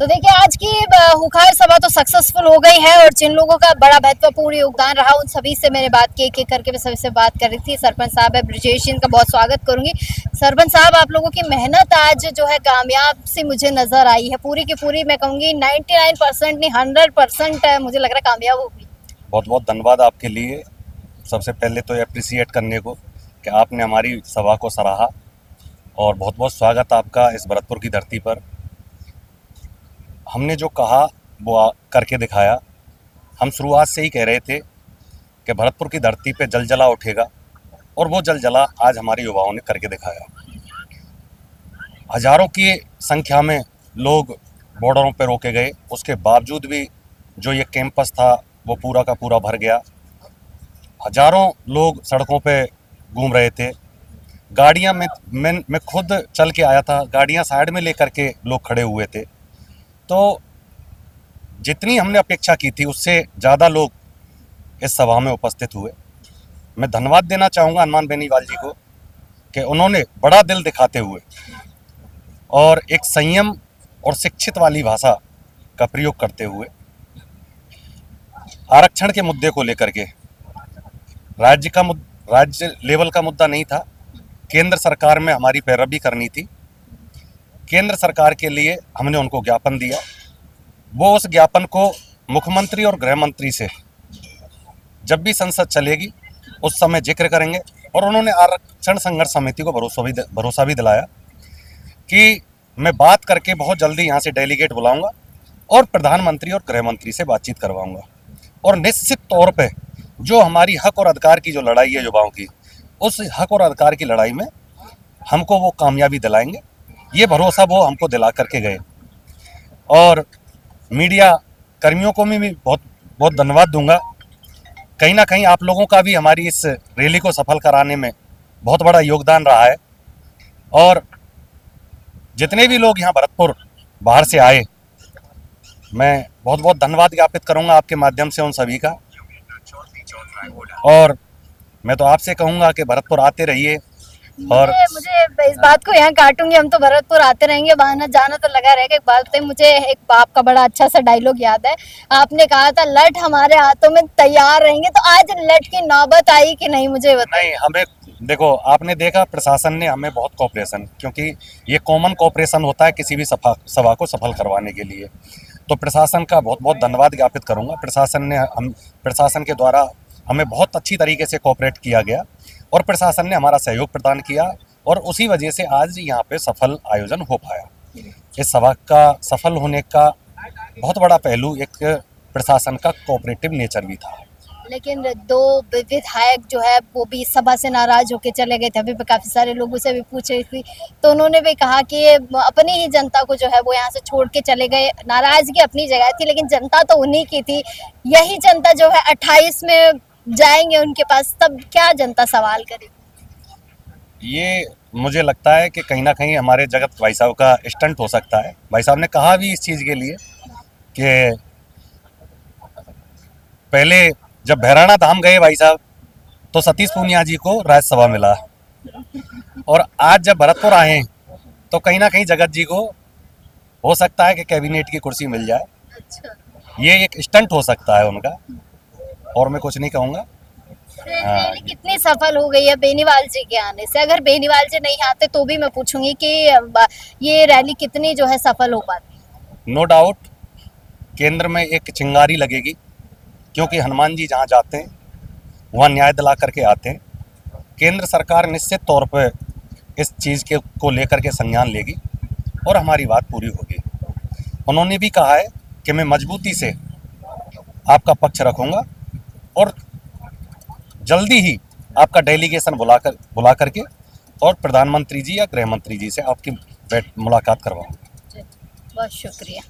तो देखिए आज की हुखार सभा तो सक्सेसफुल हो गई है और जिन लोगों का बड़ा महत्वपूर्ण योगदान रहा उन सभी से मैंने बात की, एक करके मैं सभी से बात कर रही थी। सरपंच साहब है ब्रिजेश, इनका बहुत स्वागत करूंगी। सरपंच साहब, आप लोगों की मेहनत आज जो है कामयाब सी मुझे नजर आई है, पूरी की पूरी मैं कहूंगी 99% नहीं 100% मुझे लग रहा है कामयाब होगी। बहुत बहुत धन्यवाद आपके लिए। सबसे पहले तो अप्रिसिएट करने को कि आपने हमारी सभा को सराहा, और बहुत बहुत स्वागत आपका इस भरतपुर की धरती पर। हमने जो कहा वो करके दिखाया। हम शुरुआत से ही कह रहे थे कि भरतपुर की धरती पे जलजला उठेगा, और वो जलजला आज हमारे युवाओं ने करके दिखाया। हजारों की संख्या में लोग बॉर्डरों पर रोके गए, उसके बावजूद भी जो ये कैंपस था वो पूरा का पूरा भर गया। हजारों लोग सड़कों पे घूम रहे थे। गाड़ियां में मैं खुद चल के आया था, गाड़ियां साइड में लेकर के लोग खड़े हुए थे। तो जितनी हमने अपेक्षा की थी उससे ज़्यादा लोग इस सभा में उपस्थित हुए। मैं धन्यवाद देना चाहूँगा हनुमान बेनीवाल जी को कि उन्होंने बड़ा दिल दिखाते हुए और एक संयम और शिक्षित वाली भाषा का प्रयोग करते हुए आरक्षण के मुद्दे को लेकर के, राज्य लेवल का मुद्दा नहीं था, केंद्र सरकार में हमारी पैरवी करनी थी। केंद्र सरकार के लिए हमने उनको ज्ञापन दिया। वो उस ज्ञापन को मुख्यमंत्री और गृह मंत्री से जब भी संसद चलेगी उस समय जिक्र करेंगे। और उन्होंने आरक्षण संघर्ष समिति को भरोसा भी दिलाया कि मैं बात करके बहुत जल्दी यहाँ से डेलीगेट बुलाऊंगा और प्रधानमंत्री और गृह मंत्री से बातचीत करवाऊंगा, और निश्चित तौर पे जो हमारी हक और अधिकार की जो लड़ाई है युवाओं की, उस हक और अधिकार की लड़ाई में हमको वो कामयाबी दिलाएंगे। ये भरोसा वो हमको दिला करके गए। और मीडिया कर्मियों को भी बहुत बहुत धन्यवाद दूंगा। कहीं ना कहीं आप लोगों का भी हमारी इस रैली को सफल कराने में बहुत बड़ा योगदान रहा है। और जितने भी लोग यहाँ भरतपुर बाहर से आए, मैं बहुत बहुत धन्यवाद ज्ञापित करूंगा आपके माध्यम से उन सभी का। और मैं तो आपसे कहूंगा कि भरतपुर आते रहिए। और मुझे इस बात को यहाँ काटूंगी, हम तो भरतपुर आते रहेंगे, बहाना जाना तो लगा रहेगा। एक बात बताइए, मुझे एक बाप का बड़ा अच्छा सा डायलॉग याद है, आपने कहा था लठ हमारे हाथों में तैयार रहेंगे। तो आज लठ की नौबत आई कि नहीं, मुझे बताइए। नहीं, हमें देखो, आपने देखा प्रशासन ने हमें बहुत कोऑपरेशन, क्योंकि ये कॉमन कोऑपरेशन होता है किसी भी सभा को सफल करवाने के लिए। तो प्रशासन का बहुत बहुत धन्यवाद ज्ञापित करूंगा। प्रशासन के द्वारा हमें बहुत अच्छी तरीके से कोऑपरेट किया गया और प्रशासन ने हमारा सहयोग प्रदान किया, और उसी वजह से आज यहाँ पे सफल आयोजन हो पाया। इस सभा का सफल होने का बहुत बड़ा पहलू एक प्रशासन का कोऑपरेटिव नेचर भी था। लेकिन दो विधायक जो है वो भी सभा से नाराज होकर चले गए थे। अभी काफी सारे लोगों से भी पूछ रही थी, तो उन्होंने भी कहा कि अपनी ही जनता को जो है वो यहाँ से छोड़ के चले गए। नाराजगी अपनी जगह थी, लेकिन जनता तो उन्हीं की थी। यही जनता जो है 28 में जाएंगे उनके पास, तब क्या जनता सवाल करेगी? ये मुझे लगता है कि कहीं ना कहीं हमारे जगत भाई साहब का स्टंट हो सकता है। भाई साहब ने कहा भी इस चीज़ के लिए कि पहले जब भैराना धाम गए भाई साहब तो सतीश पूनिया जी को राज्यसभा मिला, और आज जब भरतपुर आए तो कहीं ना कहीं जगत जी को हो सकता है कि कैबिनेट की कुर्सी मिल जाए। अच्छा। ये एक स्टंट हो सकता है उनका, और मैं कुछ नहीं कहूँगा। रैली कितनी सफल हो गई है बेनीवाल जी के आने से? अगर बेनीवाल जी नहीं आते तो भी मैं पूछूंगी कि ये रैली कितनी जो है सफल हो पाती? नो डाउट केंद्र में एक चिंगारी लगेगी, क्योंकि हनुमान जी जहाँ जाते हैं वहाँ न्याय दिला करके आते हैं। केंद्र सरकार निश्चित तौर पर इस चीज़ के को लेकर के संज्ञान लेगी और हमारी बात पूरी होगी। उन्होंने भी कहा है कि मैं मजबूती से आपका पक्ष रखूँगा, और जल्दी ही आपका डेलीगेशन बुला करके और प्रधानमंत्री जी या गृह मंत्री जी से आपकी मुलाकात करवाऊँगा। बहुत शुक्रिया।